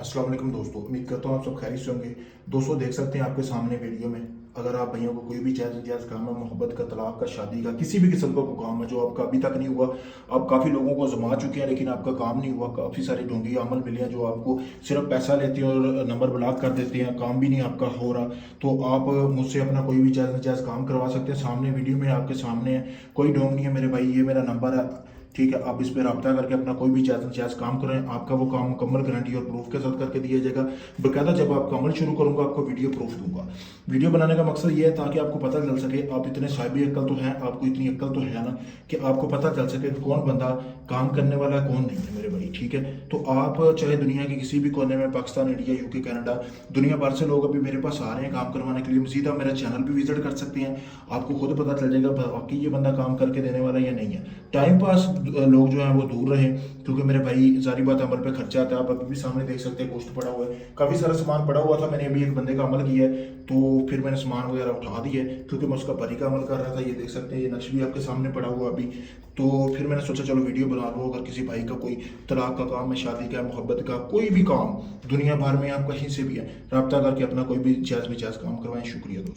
अस्सलाम वालेकुम दोस्तों, उम्मीद करता हूँ आप सब खैरियत से होंगे। दोस्तों देख सकते हैं आपके सामने वीडियो में, अगर आप भैया को कोई भी जायज़ काम है, मोहब्बत का, तलाक का, शादी का, किसी भी किस्म का कोई काम है जो आपका अभी तक नहीं हुआ, आप काफ़ी लोगों को आजमा चुके हैं लेकिन आपका काम नहीं हुआ, काफ़ी सारे ढोंगी अमल मिले हैं जो आपको सिर्फ पैसा लेते हैं और नंबर ब्लॉक कर देते हैं, काम भी नहीं आपका हो रहा, तो आप मुझसे अपना कोई भी जायज़ काम करवा सकते हैं। सामने वीडियो में आपके सामने है, कोई ढोंग नहीं है मेरे भाई, ये मेरा नंबर है, ठीक है। आप इस पर रब्ता करके अपना कोई भी जायज़ काम करें, आपका वो काम मुकम्मल गारंटी और प्रूफ के साथ करके दिया जाएगा। बकायदा जब आपका अमल शुरू करूंगा आपको वीडियो प्रूफ दूंगा। वीडियो बनाने का मकसद ये है ताकि आपको पता चल सके, आप इतने साहिबी अक्ल तो हैं, आपको इतनी अक्ल तो है ना कि आपको पता चल सके कि कौन बंदा काम करने वाला है, कौन नहीं है मेरे भाई, ठीक है। तो आप चाहे दुनिया के किसी भी कोने में, पाकिस्तान, इंडिया, यूके, कनाडा, दुनिया भर से लोग अभी मेरे पास आ रहे हैं काम करवाने के लिए। मजीद आप मेरा चैनल भी विजिट कर सकते हैं, आपको खुद पता चल जाएगा वाकई ये बंदा काम करके देने वाला है या नहीं है। टाइम पास लोग जो है वो दूर रहे, क्योंकि मेरे भाई जारी बात अमल पे खर्चा आता है। आप अभी भी सामने देख सकते हैं गोश्त पड़ा हुआ है, काफ़ी सारा सामान पड़ा हुआ था, मैंने अभी एक बंदे का अमल किया है तो फिर मैंने सामान वगैरह उठा दिया है क्योंकि मैं उसका परी का अमल कर रहा था। ये देख सकते हैं, ये नक्श भी आपके सामने पड़ा हुआ अभी। तो फिर मैंने सोचा चलो वीडियो बना लो, अगर किसी भाई का कोई तलाक का काम है, शादी का, मोहब्बत का, कोई भी काम दुनिया भर में आप कहीं से भी है, रब्ता करके अपना कोई भी जायज़ काम करवाएं। शुक्रिया दोस्तों।